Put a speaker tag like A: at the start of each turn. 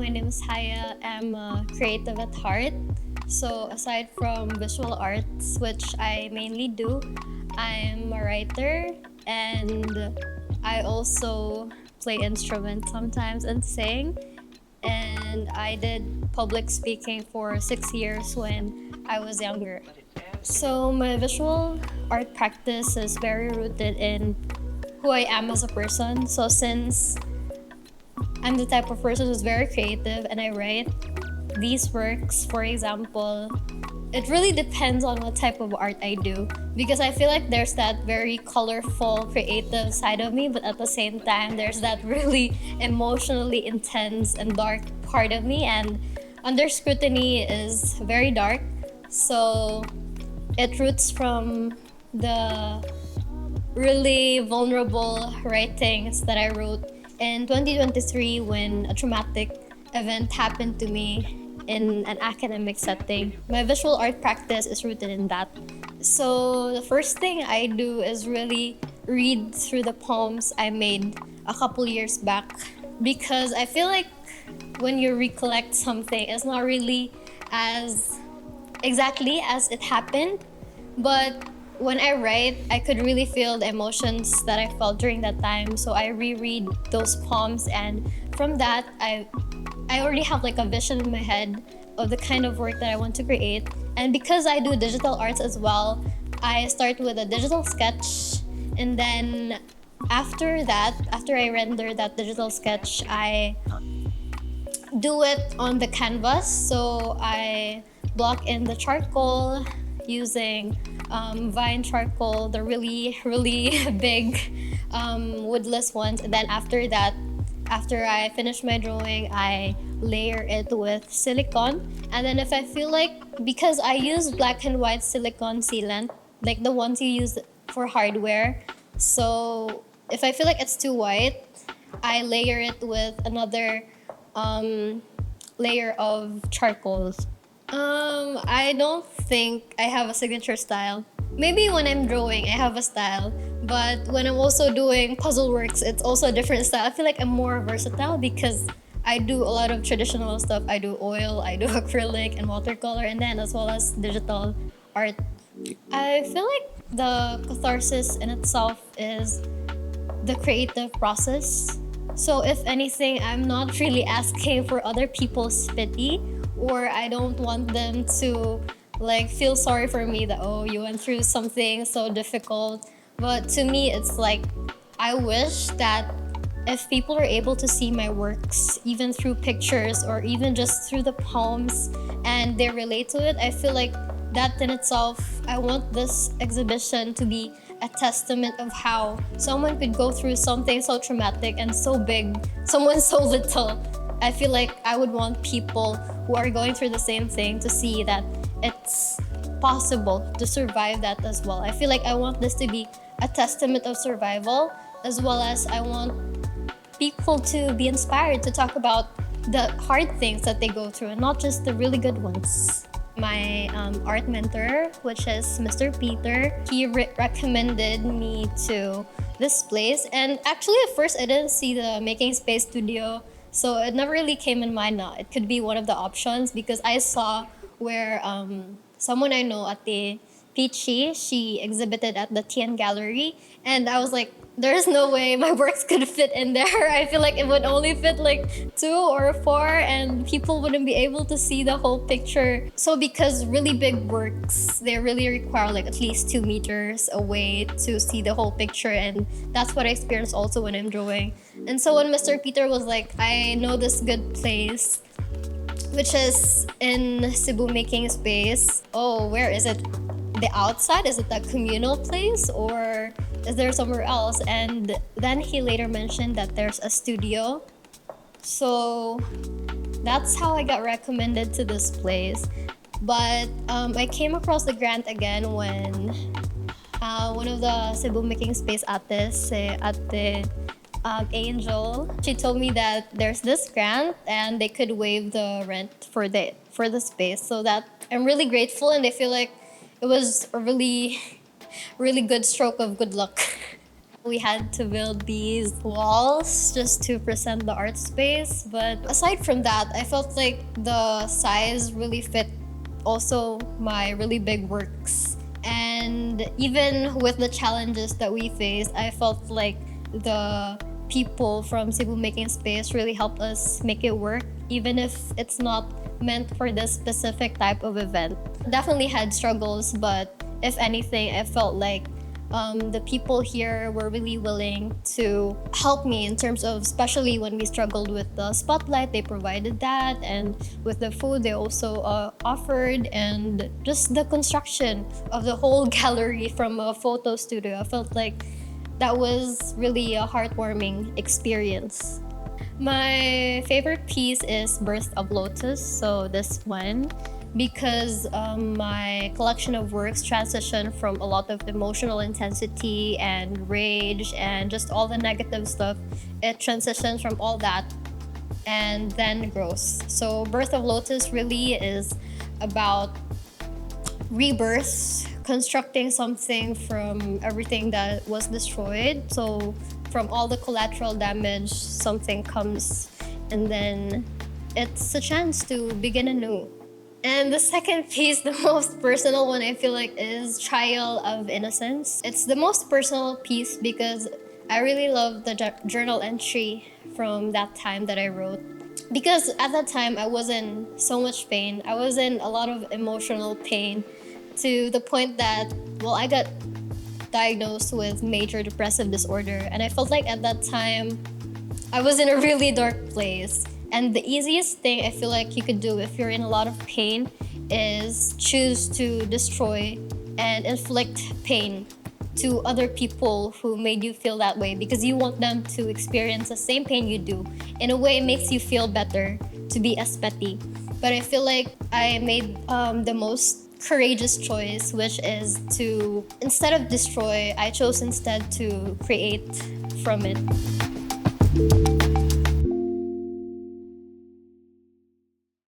A: my name is Hya. I'm a creative at heart. So aside from visual arts, which I mainly do, I'm a writer and I also play instruments sometimes and sing. And I did public speaking for 6 years when I was younger. So my visual art practice is very rooted in who I am as a person. So since I'm the type of person who's very creative and I write these works, for example, it really depends on what type of art I do because I feel like there's that very colorful, creative side of me, but at the same time, there's that really emotionally intense and dark part of me. And Under Scrutiny is very dark, so it roots from the really vulnerable writings that I wrote in 2023 when a traumatic event happened to me in an academic setting. My visual art practice is rooted in that. So the first thing I do is really read through the poems I made a couple years back because I feel like when you recollect something, it's not really as exactly as it happened, but when I write, I could really feel the emotions that I felt during that time. So I reread those poems, and from that, I already have like a vision in my head of the kind of work that I want to create. And because I do digital arts as well, I start with a digital sketch, and then after that, after I render that digital sketch, I do it on the canvas. So I block in the charcoal using vine charcoal, the really big woodless ones. And then after that, after I finish my drawing, I layer it with silicone. And then if I feel like, because I use black and white silicone sealant, like the ones you use for hardware. So if I feel like it's too white, I layer it with another layer of charcoals. I don't think I have a signature style. Maybe when I'm drawing, I have a style, but when I'm also doing puzzle works, it's also a different style. I feel like I'm more versatile because I do a lot of traditional stuff. I do oil, I do acrylic and watercolor, and then as well as digital art. I feel like the catharsis in itself is the creative process. So if anything, I'm not really asking for other people's pity, or I don't want them to like feel sorry for me that, oh, you went through something so difficult. But to me, it's like I wish that if people are able to see my works even through pictures or even just through the poems and they relate to it, I feel like that in itself, I want this exhibition to be a testament of how someone could go through something so traumatic and so big, someone so little. I feel like I would want people who are going through the same thing to see that it's possible to survive that as well. I feel like I want this to be a testament of survival, as well as I want people to be inspired to talk about the hard things that they go through and not just the really good ones. My art mentor, which is Mr. Peter, he recommended me to this place. And actually, at first, I didn't see the Making Space studio, so it never really came in mind now. It could be one of the options because I saw where someone I know, Ate Peachy, she exhibited at the TN Gallery, and I was like, there's no way my works could fit in there. I feel like it would only fit like 2 or 4 and people wouldn't be able to see the whole picture. So because really big works, they really require like at least 2 meters away to see the whole picture, and that's what I experience also when I'm drawing. And so when Mr. Peter was like, I know this good place, which is in Cebu Making Space. Oh, where is it? The outside? Is it that communal place or is there somewhere else? And then he later mentioned that there's a studio. So that's how I got recommended to this place. But I came across the grant again when one of the Cebu Making Space artists, Ate Angel, she told me that there's this grant and they could waive the rent for the space. So that I'm really grateful, and I feel like it was a really good stroke of good luck. We had to build these walls just to present the art space. But aside from that, I felt like the size really fit also my really big works. And even with the challenges that we faced, I felt like the people from Cebu Making Space really helped us make it work, even if it's not meant for this specific type of event. Definitely had struggles, but if anything, I felt like the people here were really willing to help me in terms of, especially when we struggled with the spotlight, they provided that, and with the food they also offered, and just the construction of the whole gallery from a photo studio. I felt like that was really a heartwarming experience. My favorite piece is Birth of Lotus, so this one, because my collection of works transition from a lot of emotional intensity and rage and just all the negative stuff. It transitions from all that and then grows. So Birth of Lotus really is about rebirth, constructing something from everything that was destroyed. So from all the collateral damage, something comes, and then it's a chance to begin anew. And the second piece, the most personal one, I feel like, is Trial of Innocence. It's the most personal piece because I really love the journal entry from that time that I wrote. Because at that time, I was in so much pain. I was in a lot of emotional pain to the point that, well, I got diagnosed with major depressive disorder. And I felt like at that time, I was in a really dark place. And the easiest thing I feel like you could do if you're in a lot of pain is choose to destroy and inflict pain to other people who made you feel that way, because you want them to experience the same pain you do. In a way, it makes you feel better to be as petty. But I feel like I made the most courageous choice, which is to, instead of destroy, I chose instead to create from it.